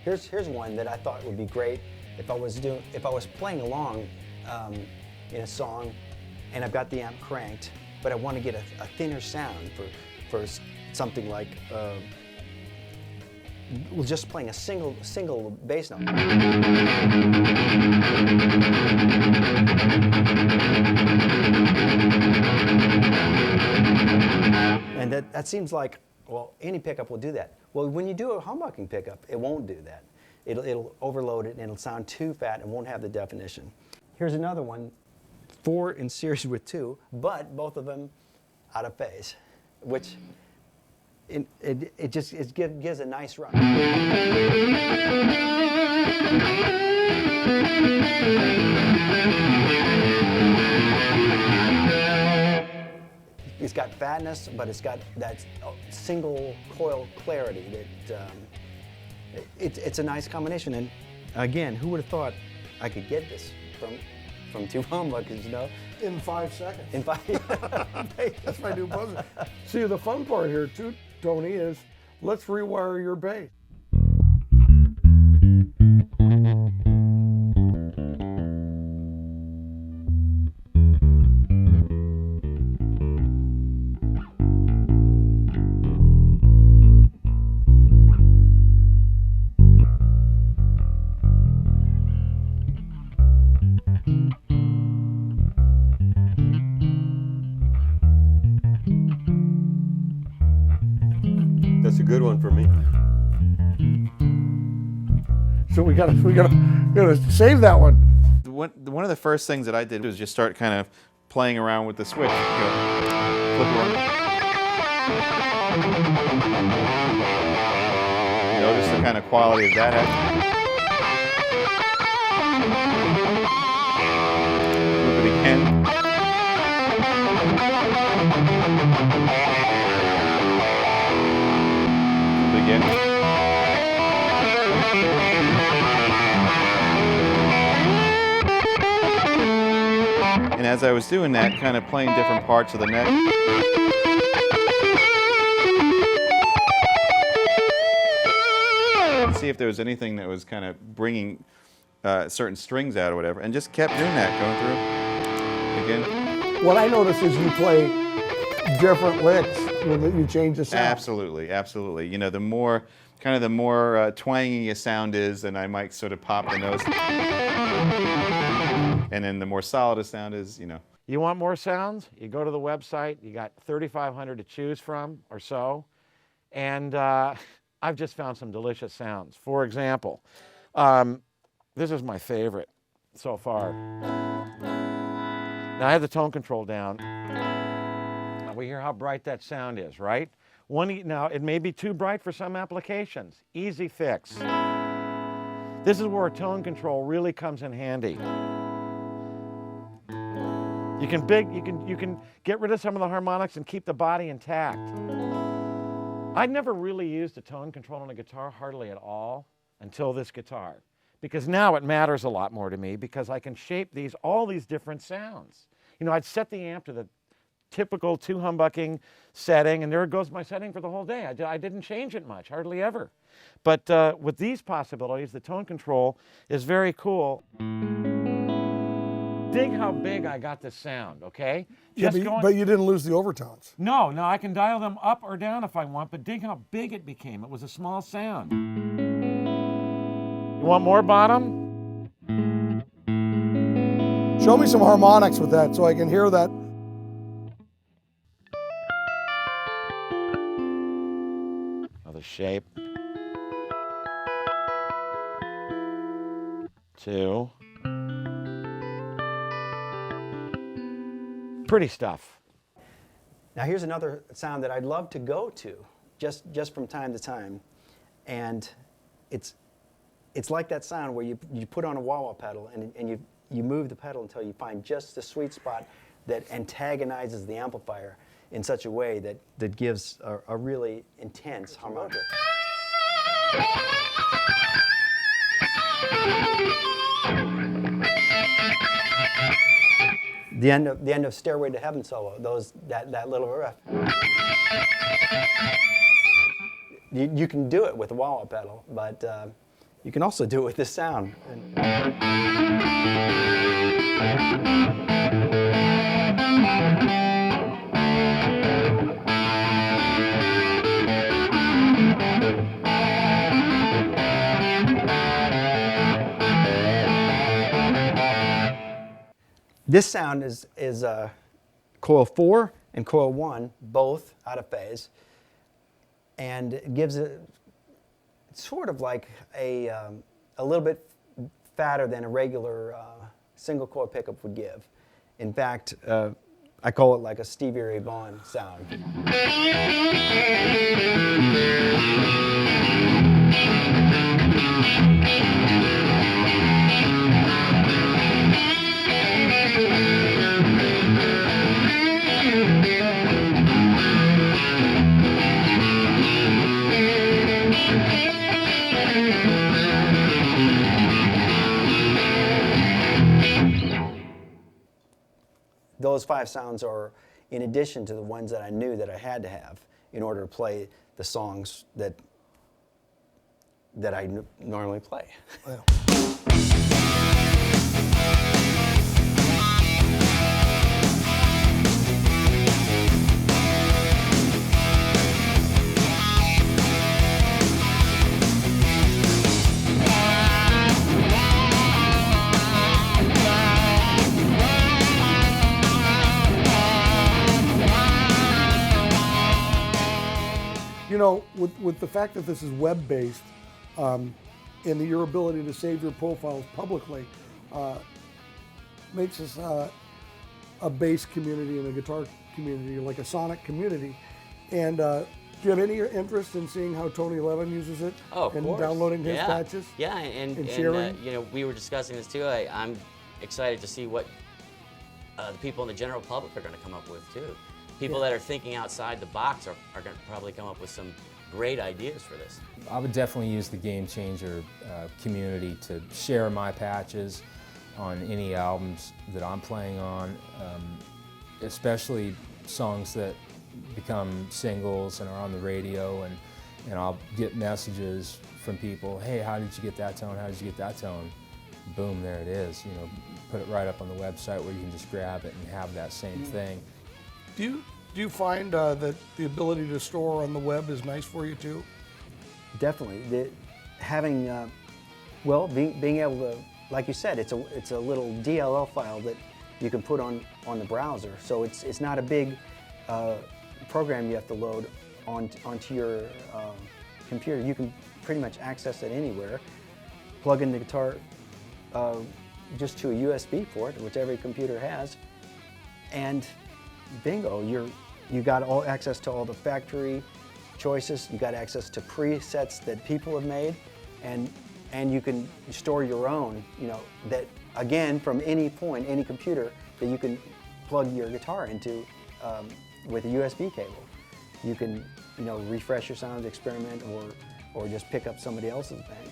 Here's one that I thought would be great if I was playing along in a song, and I've got the amp cranked, but I want to get a thinner sound for something like just playing a single bass note. And that seems like, well, any pickup will do that. Well, when you do a humbucking pickup, it won't do that. It'll overload it and it'll sound too fat and won't have the definition. Here's another one, 4 in series with 2, but both of them out of phase, which it gives a nice run. It's got fatness, but it's got that single coil clarity that it's a nice combination. And again, who would have thought I could get this from 2 humbuckers, you know? In 5 seconds. In 5. That's my new buzzer. See, the fun part here too, Tony, is let's rewire your bass. That's a good one for me. So we gotta save that one. One of the first things that I did was just start kind of playing around with the switch. Flip around. Notice the kind of quality of that has. Flip it again. Flip it again. And as I was doing that, kind of playing different parts of the neck, see if there was anything that was kind of bringing certain strings out or whatever, and just kept doing that, going through again. What I notice is you play different licks when you change the sound. Absolutely, absolutely. You know, the more twangy a sound is, then I might sort of pop the nose. And then the more solid a sound is, you know. You want more sounds? You go to the website. You got 3,500 to choose from or so. And I've just found some delicious sounds. For example, this is my favorite so far. Now I have the tone control down. Now we hear how bright that sound is, right? Now it may be too bright for some applications. Easy fix. This is where tone control really comes in handy. You can get rid of some of the harmonics and keep the body intact. I'd never really used a tone control on a guitar hardly at all until this guitar, because now it matters a lot more to me because I can shape all these different sounds. You know, I'd set the amp to the typical 2 humbucking setting, and there goes my setting for the whole day. I didn't change it much, hardly ever. But with these possibilities, the tone control is very cool. Dig how big I got this sound, okay? Yeah, but you didn't lose the overtones. No, I can dial them up or down if I want, but dig how big it became. It was a small sound. You want more bottom? Show me some harmonics with that so I can hear that. Another shape. 2. Pretty stuff. Now here's another sound that I'd love to go to, just from time to time, and it's like that sound where you put on a wah-wah pedal and you move the pedal until you find just the sweet spot that antagonizes the amplifier in such a way that gives a really intense harmonica. The end of Stairway to Heaven solo, that little riff. You can do it with a wah-wah pedal, but You can also do it with this sound. This sound is coil 4 and coil 1, both out of phase, and it gives it sort of like a little bit fatter than a regular single coil pickup would give. In fact, I call it like a Stevie Ray Vaughan sound. Those 5 sounds are in addition to the ones that I knew that I had to have in order to play the songs that I normally play. Well. You know, with the fact that this is web-based, and your ability to save your profiles publicly, makes us a bass community and a guitar community, like a sonic community. And do you have any interest in seeing how Tony Levin uses it? Oh, of and course. downloading his patches? Yeah, and sharing? you know, we were discussing this too. I'm excited to see what the people in the general public are going to come up with too. People that are thinking outside the box are going to probably come up with some great ideas for this. I would definitely use the Game Changer community to share my patches on any albums that I'm playing on, especially songs that become singles and are on the radio, and I'll get messages from people, hey, how did you get that tone, how did you get that tone? Boom, there it is. You know, put it right up on the website where you can just grab it and have that same thing. Do you find that the ability to store on the web is nice for you too? Definitely. Having, being able to, like you said, it's a little DLL file that you can put on the browser. So it's not a big program you have to load onto your computer. You can pretty much access it anywhere. Plug in the guitar just to a USB port, which every computer has, and bingo, you got all access to all the factory choices. You got access to presets that people have made, and you can store your own. You know, that again from any point, any computer that you can plug your guitar into with a USB cable. You can, you know, refresh your sound, experiment, or just pick up somebody else's bank.